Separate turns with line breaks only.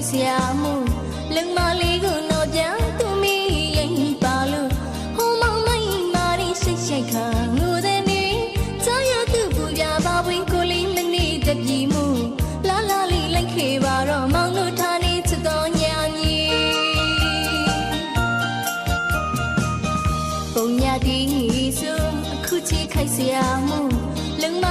စရာမှုလုံမလေးကိုတော့ပြန်သူမီရင်ပါလို့ဟိုမောင်မိုင်းမာရီစိတ်ရှိတ်ခါငိုတဲ့နေကြာရသူပူပြပါဝင်ကိုလေးမနေတပြီမှုလာလာလေးလိုက်ခေပါတော့မောင်တို့ထားနေချစ်တော်ညာညီပုံညာတီးဆိုအခုချီခိုက်စရာမှုလုံမ